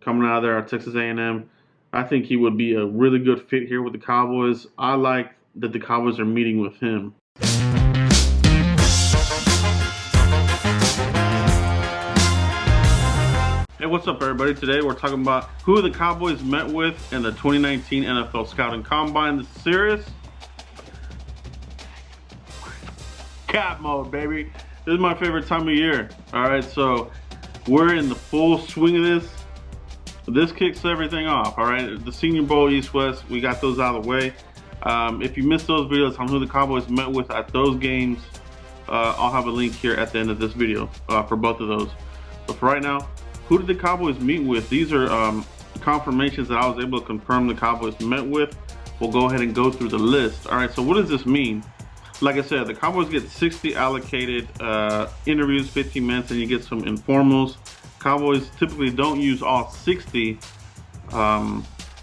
coming out of there at Texas A&M. I think he would be a really good fit here with the Cowboys. I like that the Cowboys are meeting with him. Hey, what's up, everybody? Today we're talking about who the Cowboys met with in the 2019 NFL Scouting Combine. This is serious. Cap mode, baby. This is my favorite time of year. All right, so we're in the full swing of this. This kicks everything off. All right, the Senior Bowl, East West, we got those out of the way. If you missed those videos on who the Cowboys met with at those games, I'll have a link here at the end of this video for both of those. But for right now, who did the Cowboys meet with? These are confirmations that I was able to confirm the Cowboys met with. We'll go ahead and go through the list. All right, so what does this mean? Like I said, the Cowboys get 60 allocated interviews, 15 minutes, and you get some informals. Cowboys typically don't use all 60. They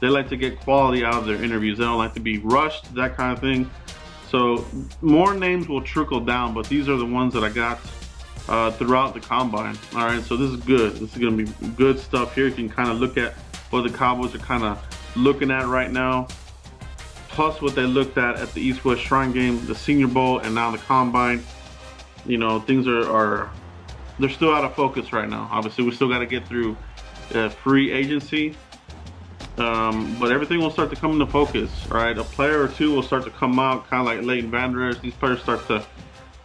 like to get quality out of their interviews. They don't like to be rushed, that kind of thing. So more names will trickle down, but these are the ones that I got throughout the combine. All right, so this is good. This is going to be good stuff here. You can kind of look at what the Cowboys are kind of looking at right now, plus what they looked at the East West Shrine game, the Senior Bowl, and now the combine. You know, things are they're still out of focus right now. Obviously, we still got to get through free agency, but everything will start to come into focus. All right, a player or two will start to come out, kind of like Leighton Vander Esch. These players start to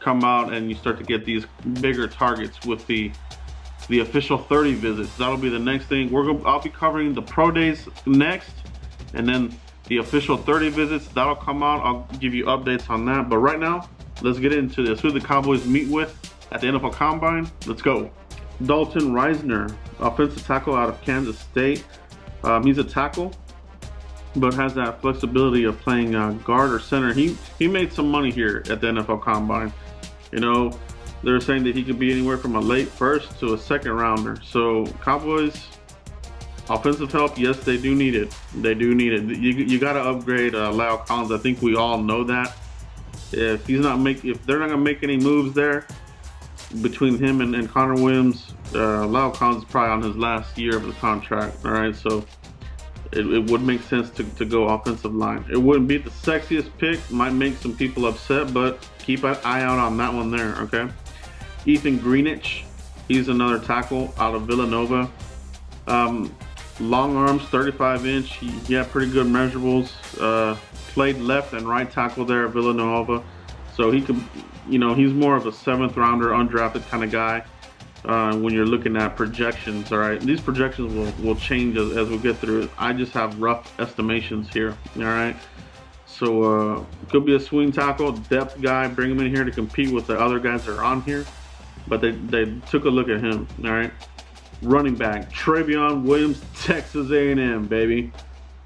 come out, and you start to get these bigger targets with the official 30 visits. That'll be the next thing. I'll be covering the pro days next, and then the official 30 visits that'll come out. I'll give you updates on that. But right now, let's get into this. Who the Cowboys meet with at the NFL Combine? Let's go. Dalton Reisner, offensive tackle out of Kansas State. He's a tackle, but has that flexibility of playing guard or center. He made some money here at the NFL Combine. You know, they're saying that he could be anywhere from a late first to a second rounder. So Cowboys, offensive help, yes, they do need it. They do need it. You got to upgrade La'el Collins. I think we all know that. If they're not gonna make any moves there between him and Connor Williams, La'el Collins is probably on his last year of the contract. All right, so it would make sense to go offensive line. It wouldn't be the sexiest pick, might make some people upset, but keep an eye out on that one there. Okay, Ethan Greenidge, he's another tackle out of Villanova. Long arms, 35-inch. He had pretty good measurables. Played left and right tackle there at Villanova, so he could, you know, he's more of a 7th rounder, undrafted kind of guy. When you're looking at projections, all right, these projections will change as we get through it. I just have rough estimations here. All right, so could be a swing tackle, depth guy. Bring him in here to compete with the other guys that are on here, but they took a look at him. All right. Running back, Trevion Williams, Texas A&M, baby.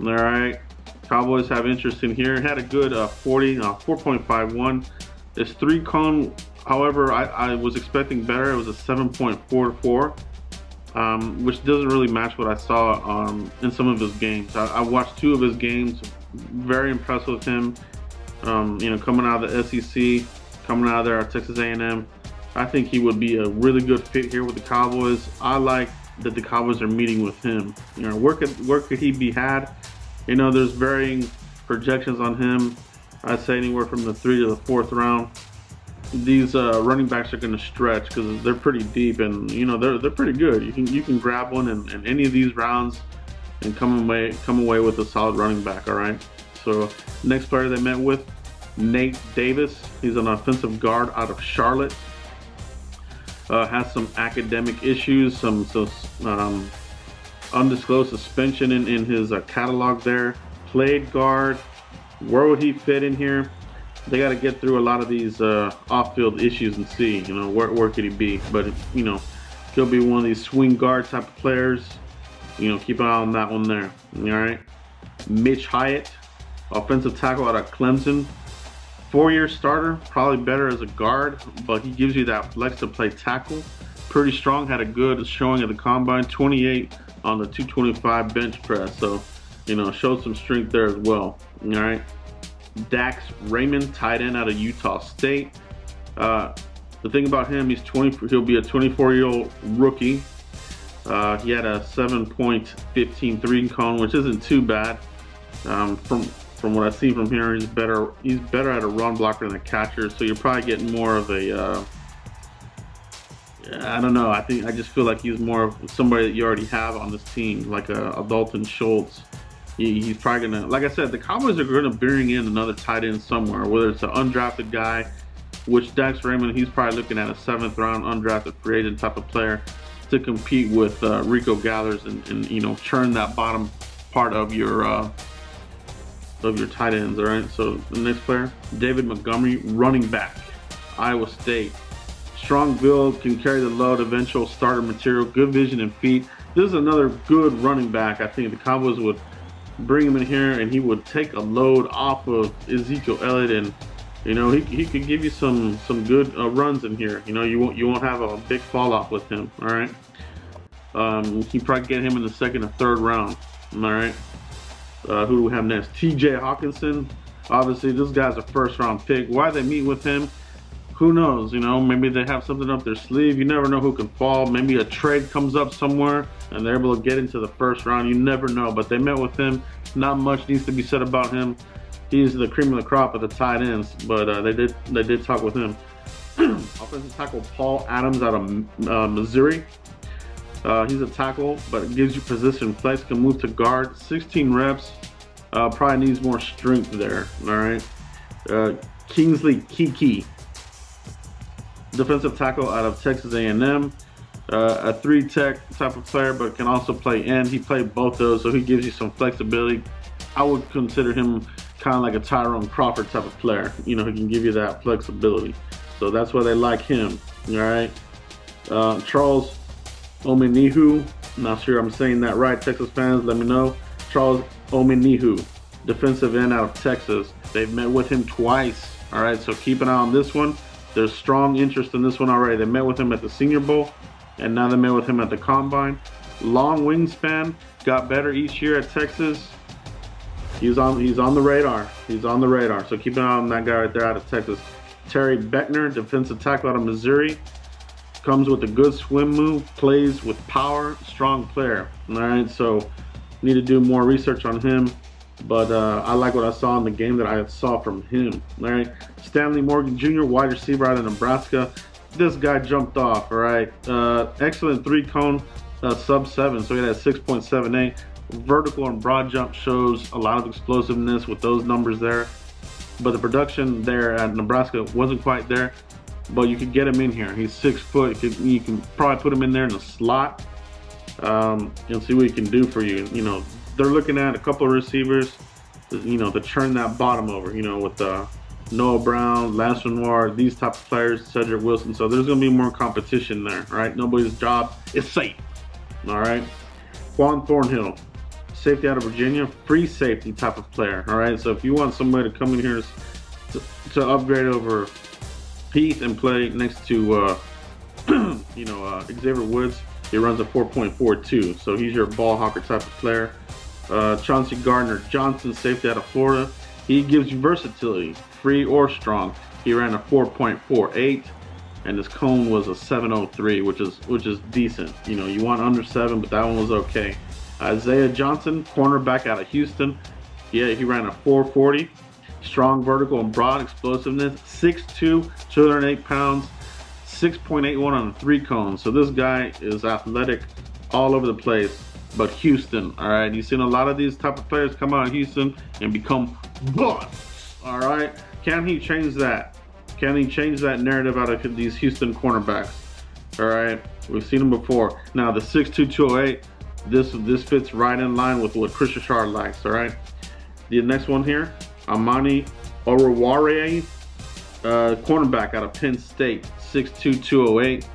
All right, Cowboys have interest in here. Had a good 4.51. It's 3-cone. However, I was expecting better. It was a 7.44, which doesn't really match what I saw in some of his games. I watched 2 of his games. Very impressed with him. You know, coming out of the SEC, coming out of there at Texas A&M. I think he would be a really good fit here with the Cowboys. I like that the Cowboys are meeting with him. You know, where could he be had? You know, there's varying projections on him. I'd say anywhere from the 3rd to the 4th round. These running backs are going to stretch because they're pretty deep, and you know they're pretty good. You can grab one in any of these rounds and come away with a solid running back. All right. So next player they met with, Nate Davis. He's an offensive guard out of Charlotte. Has some academic issues, some undisclosed suspension in his catalog there. Played guard. Where would he fit in here? They got to get through a lot of these off-field issues and see, you know, where could he be. But, you know, he'll be one of these swing guard type of players. You know, keep an eye on that one there. All right. Mitch Hyatt, offensive tackle out of Clemson. 4-year starter, probably better as a guard, but he gives you that flex to play tackle. Pretty strong, had a good showing at the combine, 28 on the 225 bench press. So, you know, showed some strength there as well. All right. Dax Raymond, tight end out of Utah State. The thing about him, he'll be a 24-year-old rookie. He had a 7.15 3-cone, which isn't too bad. From what I see from here, he's better at a run blocker than a catcher. So you're probably getting more of a I don't know. I just feel like he's more of somebody that you already have on this team, like a Dalton Schultz. He's probably gonna, like I said, the Cowboys are gonna bring in another tight end somewhere, whether it's an undrafted guy, which Dax Raymond, he's probably looking at a 7th round undrafted free agent type of player to compete with Rico Gathers and churn that bottom part of your tight ends. All right. So the next player, David Montgomery, running back, Iowa State. Strong build, can carry the load, eventual starter material, good vision and feet. This is another good running back. I think the Cowboys would bring him in here and he would take a load off of Ezekiel Elliott, and he could give you some good runs in here. You won't have a big fall off with him. All right. You probably get him in the 2nd or 3rd round. All right. Who do we have next? TJ Hawkinson. Obviously, this guy's a 1st round pick. Why they meet with him? Who knows? Maybe they have something up their sleeve. You never know who can fall. Maybe a trade comes up somewhere and they're able to get into the 1st round. You never know. But they met with him. Not much needs to be said about him. He's the cream of the crop of the tight ends. But they did talk with him. Offensive tackle Paul Adams out of Missouri. He's a tackle, but it gives you position flex. Can move to guard. 16 reps. Probably needs more strength there. All right. Kingsley Keke, defensive tackle out of Texas A&M. A 3-tech type of player, but can also play end. He played both those, so he gives you some flexibility. I would consider him kind of like a Tyrone Crawford type of player. He can give you that flexibility. So that's why they like him. All right. Charles Omenihu, not sure I'm saying that right. Texas fans, let me know. Charles Omenihu, defensive end out of Texas. They've met with him twice. All right, so keep an eye on this one. There's strong interest in this one already. They met with him at the Senior Bowl, and now they met with him at the Combine. Long wingspan, got better each year at Texas. He's on the radar. He's on the radar. So keep an eye on that guy right there out of Texas. Terry Beckner, defensive tackle out of Missouri. Comes with a good swim move, plays with power, strong player. All right, so need to do more research on him. But I like what I saw in the game that I saw from him. All right, Stanley Morgan Jr., wide receiver out of Nebraska. This guy jumped off. All right, excellent 3-cone, sub 7, so he had a 6.78. Vertical and broad jump shows a lot of explosiveness with those numbers there. But the production there at Nebraska wasn't quite there. But you could get him in here. He's 6 foot. You can probably put him in there in the slot and see what he can do for you. They're looking at a couple of receivers, to turn that bottom over, with Noah Brown, Lance Lenoir, these type of players, Cedric Wilson. So there's going to be more competition there, right? Nobody's job is safe, all right? Juan Thornhill, safety out of Virginia, free safety type of player, all right? So if you want somebody to come in here to upgrade over Heath and play next to, Xavier Woods, he runs a 4.42. So he's your ball hawker type of player. Chauncey Gardiner Johnson, safety out of Florida. He gives you versatility, free or strong. He ran a 4.48, and his cone was a 7.03, which is decent. You want under 7, but that one was okay. Isaiah Johnson, cornerback out of Houston. Yeah, he ran a 4.40. Strong vertical and broad explosiveness. 6'2", 208 pounds. 6.81 on a 3-cone. So this guy is athletic all over the place. But Houston, all right, you've seen a lot of these type of players come out of Houston and become busts, all right? Can he change that? Can he change that narrative out of these Houston cornerbacks? All right, we've seen him before. Now the 6'2", 208, this fits right in line with what Chris Richard likes, all right? The next one here, Imani Jones, cornerback out of Penn State, 6'2", 208.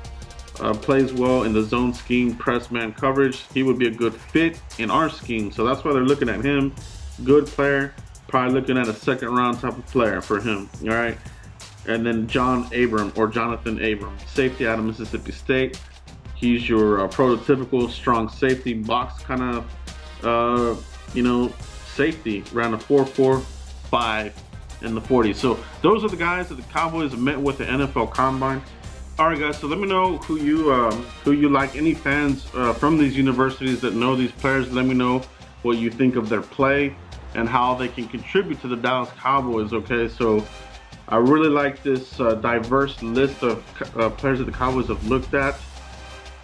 Plays well in the zone scheme, press man coverage. He would be a good fit in our scheme, so that's why they're looking at him. Good player, probably looking at a 2nd round type of player for him. All right, and then Jonathan Abram, safety out of Mississippi State. He's your prototypical strong safety, box kind of safety, around a 4.45 in the 40. So those are the guys that the Cowboys met with the NFL Combine. All right, guys. So let me know who you like. Any fans from these universities that know these players, let me know what you think of their play and how they can contribute to the Dallas Cowboys. Okay, so I really like this diverse list of players that the Cowboys have looked at.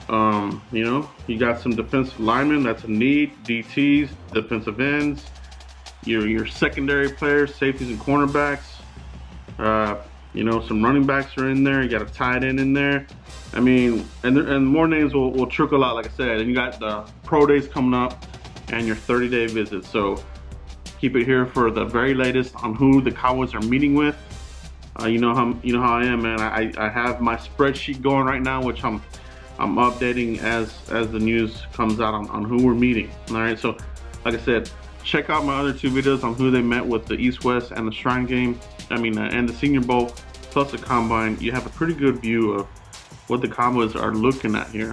You know, you got some defensive linemen, that's a need, DTs, defensive ends, your secondary players, safeties and cornerbacks. You know, some running backs are in there. You got a tight end in there. I mean, and more names will trickle out, like I said. And you got the pro days coming up and your 30-day visits. So keep it here for the very latest on who the Cowboys are meeting with. You know how I am, man. I have my spreadsheet going right now, which I'm updating as the news comes out on who we're meeting. All right, so like I said, check out my other 2 videos on who they met with the East-West and the Shrine Game. I mean, and the Senior Bowl plus the Combine. You have a pretty good view of what the Cowboys are looking at here,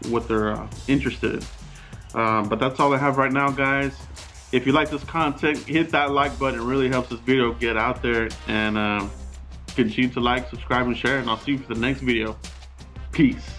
what they're interested in. But that's all I have right now, guys. If you like this content, hit that like button. It really helps this video get out there. And continue to like, subscribe, and share. And I'll see you for the next video. Peace.